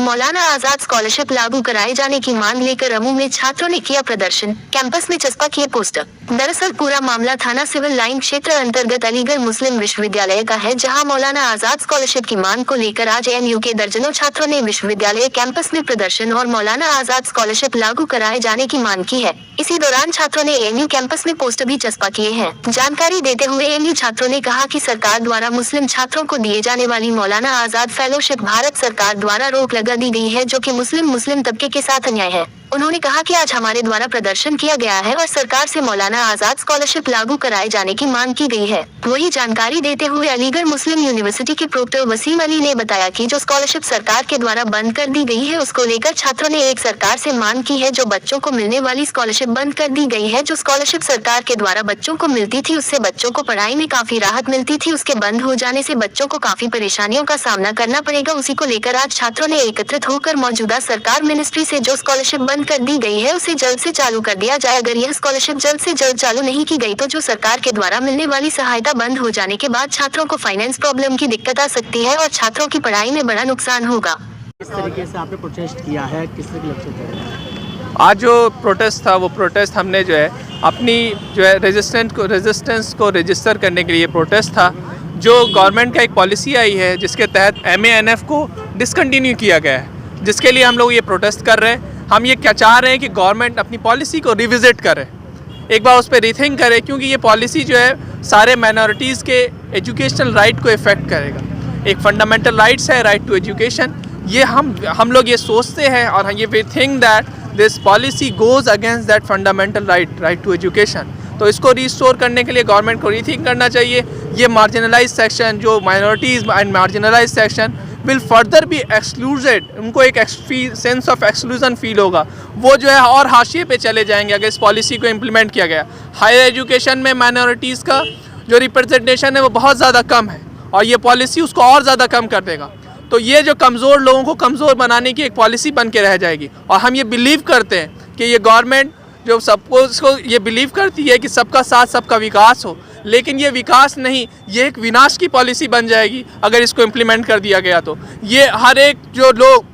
Maulana Azad scholarship लागू कराए जाने की मांग लेकर अमू में छात्रों ने किया प्रदर्शन, कैंपस में चस्पा किए पोस्टर। दरअसल पूरा मामला थाना सिविल लाइन क्षेत्र अंतर्गत अलीगढ़ मुस्लिम विश्वविद्यालय का है, जहां मौलाना आजाद स्कॉलरशिप की मांग को लेकर आज एएनयू के दर्जनों छात्रों ने विश्वविद्यालय कैंपस में प्रदर्शन और मौलाना आजाद स्कॉलरशिप लागू कराए जाने की मांग की है। इसी दौरान छात्रों ने एएनयू कैंपस में पोस्टर भी चस्पा किए हैं। जानकारी देते हुए एएनयू छात्रों ने कहा कि सरकार द्वारा मुस्लिम छात्रों को दिए जाने वाली मौलाना आजाद फेलोशिप भारत सरकार द्वारा रोक लगा दी गई है, जो कि मुस्लिम तबके के साथ अन्याय है। उन्होंने कहा कि आज हमारे द्वारा प्रदर्शन किया गया है और सरकार से मौलाना आजाद स्कॉलरशिप लागू कराए जाने की मांग की गई है। वही जानकारी देते हुए अलीगढ़ मुस्लिम यूनिवर्सिटी के प्रोक्टर वसीम अली ने बताया कि जो स्कॉलरशिप सरकार के द्वारा बंद कर दी गई है, उसको लेकर छात्रों ने एक सरकार से मांग की है। जो बच्चों को मिलने वाली स्कॉलरशिप बंद कर दी गई है, जो स्कॉलरशिप सरकार के द्वारा बच्चों को मिलती थी, उससे बच्चों को पढ़ाई में काफी राहत मिलती थी, उसके बंद हो जाने से बच्चों को काफी परेशानियों का सामना करना पड़ेगा। उसी को लेकर आज छात्रों ने एकत्रित होकर मौजूदा सरकार मिनिस्ट्री से जो स्कॉलरशिप बंद कर दी गई है, उसे जल्द से चालू कर दिया जाए। अगर यह स्कॉलरशिप जल्द से जल्द चालू नहीं की गई तो जो सरकार के द्वारा मिलने वाली सहायता बंद हो जाने के बाद छात्रों को फाइनेंस प्रॉब्लम की दिक्कत आ सकती है और छात्रों की पढ़ाई में बड़ा नुकसान होगा। किस तरीके से आपने प्रोटेस्ट किया है, किस तरह के लक्ष्य? आज जो प्रोटेस्ट था वो प्रोटेस्ट हमने जो है अपनी जो है रेजिस्टेंस को रजिस्टर करने के लिए प्रोटेस्ट था। जो गवर्नमेंट का एक पॉलिसी आई है जिसके तहत MANF को डिसकंटिन्यू किया गया है, जिसके लिए हम लोग ये प्रोटेस्ट कर रहे हैं। हम ये क्या चाह रहे हैं कि गवर्नमेंट अपनी पॉलिसी को रिविज़िट करे, एक बार उस पर रीथिंक करे, क्योंकि ये पॉलिसी जो है सारे माइनॉरिटीज़ के एजुकेशनल राइट को इफ़ेक्ट करेगा। एक फंडामेंटल राइट्स है, राइट टू एजुकेशन। ये हम लोग ये सोचते हैं और ये we think that this policy goes against that fundamental right to education. तो इसको रिस्टोर करने के लिए गवर्नमेंट को रीथिंक करना चाहिए। ये मार्जिनलाइज सेक्शन, जो minorities and marginalise section will further be excluded, उनको एक सेंस ऑफ एक्सक्लूजन फील होगा, वो जो है और हाशिए पे चले जाएंगे अगर इस पॉलिसी को इम्प्लीमेंट किया गया। हायर एजुकेशन में माइनॉरिटीज़ का जो रिप्रेजेंटेशन है वो बहुत ज़्यादा कम है और ये पॉलिसी उसको और ज़्यादा कम कर देगा। तो ये जो कमज़ोर लोगों को कमज़ोर बनाने की एक पॉलिसी बन के रह जाएगी। और हम ये बिलीव करते हैं कि ये गवर्नमेंट जो सबको इसको ये बिलीव करती है कि सबका साथ सबका विकास हो, लेकिन ये विकास नहीं, ये एक विनाश की पॉलिसी बन जाएगी अगर इसको इम्प्लीमेंट कर दिया गया। तो ये हर एक जो लोग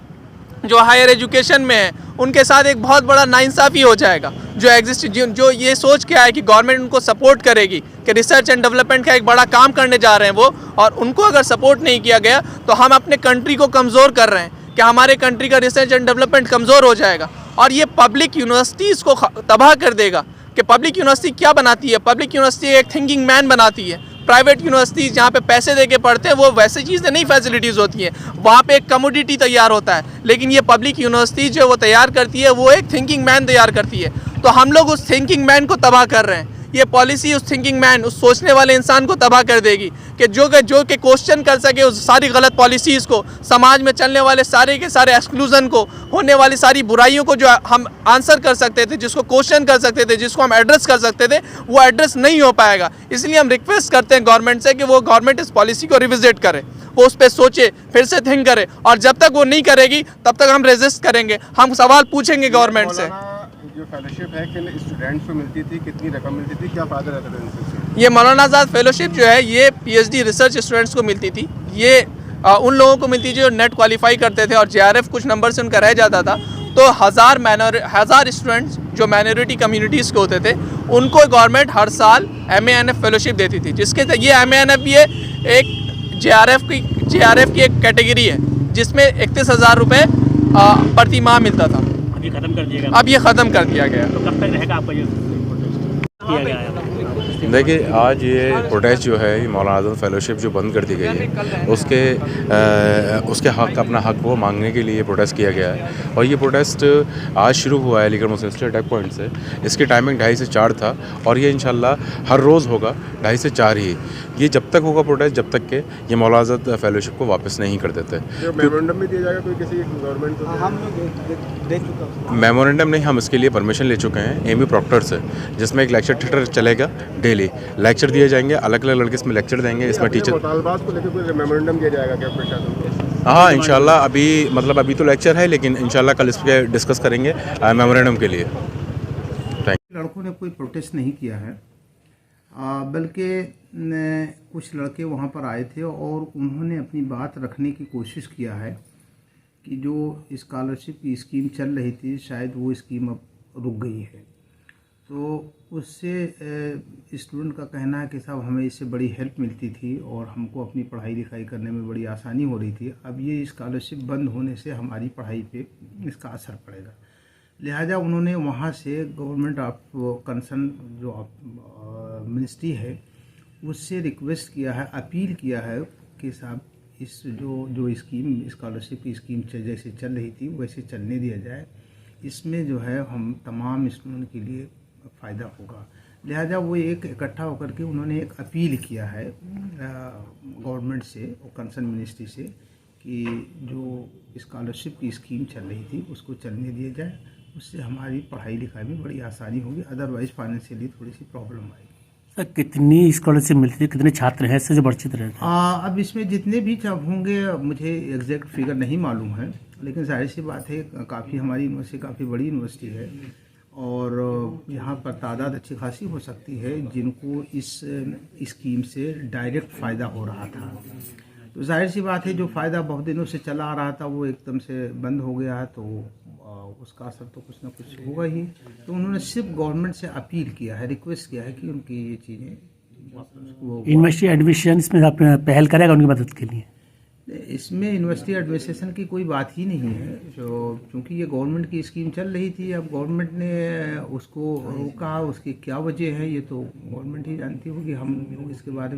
जो हायर एजुकेशन में है उनके साथ एक बहुत बड़ा नाइंसाफ़ी हो जाएगा। जो ये सोच के आए कि गवर्नमेंट उनको सपोर्ट करेगी, कि रिसर्च एंड डेवलपमेंट का एक बड़ा काम करने जा रहे हैं वो, और उनको अगर सपोर्ट नहीं किया गया तो हम अपने कंट्री को कमज़ोर कर रहे हैं, कि हमारे कंट्री का रिसर्च एंड डेवलपमेंट कमज़ोर हो जाएगा। और ये पब्लिक यूनिवर्सिटीज़ को तबाह कर देगा। कि पब्लिक यूनिवर्सिटी क्या बनाती है? पब्लिक यूनिवर्सिटी एक थिंकिंग मैन बनाती है। प्राइवेट यूनिवर्सिटीज़ जहाँ पे पैसे दे के पढ़ते हैं वो वैसी चीज़ें नहीं फैसिलिटीज़ होती हैं, वहाँ पे एक कमोडिटी तैयार होता है। लेकिन ये पब्लिक यूनिवर्सिटी जो वो तैयार करती है वो एक थिंकिंग मैन तैयार करती है। तो हम लोग उस थिंकिंग मैन को तबाह कर रहे हैं। ये पॉलिसी उस थिंकिंग मैन, उस सोचने वाले इंसान को तबाह कर देगी कि जो के क्वेश्चन कर सके उस सारी गलत पॉलिसीज़ को, समाज में चलने वाले सारे के सारे एक्सक्लूजन को, होने वाली सारी बुराइयों को जो हम आंसर कर सकते थे, जिसको क्वेश्चन कर सकते थे, जिसको हम एड्रेस कर सकते थे, वो एड्रेस नहीं हो पाएगा। इसलिए हम रिक्वेस्ट करते हैं गवर्नमेंट से कि वो गवर्नमेंट इस पॉलिसी को रिविजिट करे, वो उस पर सोचे, फिर से थिंक करे। और जब तक वो नहीं करेगी तब तक हम रेजिस्ट करेंगे, हम सवाल पूछेंगे गवर्नमेंट से। जो फेलोशिप है किन स्टूडेंट्स को मिलती थी, कितनी रकम मिलती थी, क्या फायदा रहता था इनसे? ये मौलाना आज़ाद फेलोशिप जो है ये PhD रिसर्च स्टूडेंट्स को मिलती थी। ये उन लोगों को मिलती थी जो नेट क्वालिफाई करते थे और JRF कुछ नंबर से उनका रह जाता था। तो हज़ार स्टूडेंट्स जो माइनॉरिटी कम्युनिटीज़ के होते थे उनको गवर्नमेंट हर साल MANF फेलोशिप देती थी, जिसके ये MANF ये एक JRF की एक कैटेगरी है जिसमें 31,000 रुपये प्रति माह मिलता था। अब ये ख़त्म कर दिया गया। अब ये ख़त्म कर दिया गया। तो कब तक रहेगा आपका ये प्रोटेस्ट किया गया है? देखिए, आज ये प्रोटेस्ट जो है, ये मौलाना आज़ाद फेलोशिप जो बंद कर दी गई है, उसके हक, अपना हक वो मांगने के लिए ये प्रोटेस्ट किया गया है। और ये प्रोटेस्ट आज शुरू हुआ है अलीगढ़ मुस्लिम स्टेट अटैक पॉइंट से। इसकी टाइमिंग 2:30 से 4 था और ये इंशाल्लाह हर रोज़ होगा 2:30 से 4 ही। ये जब तक होगा प्रोटेस्ट जब तक के ये मौलाना आज़ाद फेलोशिप को वापस नहीं कर देते। मेमोरेंडम भी दिया जाएगा कोई किसी गवर्नमेंट को? हम दे चुका मेमोरेंडम नहीं, हम इसके लिए परमिशन ले चुके हैं एमी प्रॉक्टर से, जिसमें एक लेक्चर थिएटर चलेगा। डेली लेक्चर दिए जाएंगे, अलग अलग लड़के इसमें लेक्चर देंगे। इसमें टीचर मुतालबात को लेकर कोई मेमोरेंडम दिया जाएगा क्या प्रशासन को? हाँ, इंशाल्लाह। अभी तो लेक्चर है, लेकिन इंशाल्लाह कल इस पर डिस्कस करेंगे मेमोरेंडम के लिए। लड़कों ने कोई प्रोटेस्ट नहीं किया है, बल्कि कुछ लड़के वहाँ पर आए थे और उन्होंने अपनी बात रखने की कोशिश किया है कि जो स्कॉलरशिप की स्कीम चल रही थी शायद वो स्कीम अब रुक गई है। तो उससे स्टूडेंट का कहना है कि साहब हमें इससे बड़ी हेल्प मिलती थी और हमको अपनी पढ़ाई लिखाई करने में बड़ी आसानी हो रही थी। अब ये स्कॉलरशिप बंद होने से हमारी पढ़ाई पे इसका असर पड़ेगा। लिहाजा उन्होंने वहाँ से गवर्नमेंट ऑफ कंसर्न जो मिनिस्ट्री है उससे रिक्वेस्ट किया है, अपील किया है कि साहब इस जो स्कीम स्कॉलरशिप की स्कीम जैसे चल रही थी वैसे चलने दिया जाए। इसमें जो है हम तमाम स्टूडेंट के लिए फ़ायदा होगा। लिहाजा वो एक इकट्ठा होकर के उन्होंने एक अपील किया है गवर्नमेंट से और कंसर्न मिनिस्ट्री से कि जो स्कॉलरशिप की स्कीम चल रही थी उसको चलने दिया जाए। उससे हमारी पढ़ाई लिखाई में बड़ी आसानी होगी, अदरवाइज़ फाइनेंशियली थोड़ी सी प्रॉब्लम आएगी। सर कितनी स्कॉलरशिप मिलती है, कितने छात्र हैं, इससे जो परिचित रहते हैं? अब इसमें जितने भी होंगे मुझे एग्जैक्ट फिगर नहीं मालूम है, लेकिन जाहिर सी बात है काफ़ी हमारी यूनिवर्सिटी काफ़ी बड़ी यूनिवर्सिटी है और यहाँ पर तादाद अच्छी खासी हो सकती है जिनको इस स्कीम से डायरेक्ट फ़ायदा हो रहा था। तो जाहिर सी बात है जो फ़ायदा बहुत दिनों से चला आ रहा था वो एकदम से बंद हो गया है तो उसका असर तो कुछ ना कुछ होगा ही। तो उन्होंने सिर्फ गवर्नमेंट से अपील किया है, रिक्वेस्ट किया है कि उनकी ये चीज़ें यूनिवर्सिटी एडमिशन इसमें आप पहल करेगा उनकी मदद के लिए? इसमें यूनिवर्सिटी एडमिनिस्ट्रेशन की कोई बात ही नहीं है, जो क्योंकि ये गवर्नमेंट की स्कीम चल रही थी। अब गवर्नमेंट ने उसको रोका, उसकी क्या वजह है ये तो गवर्नमेंट ही जानती होगी, हम लोग इसके बारे में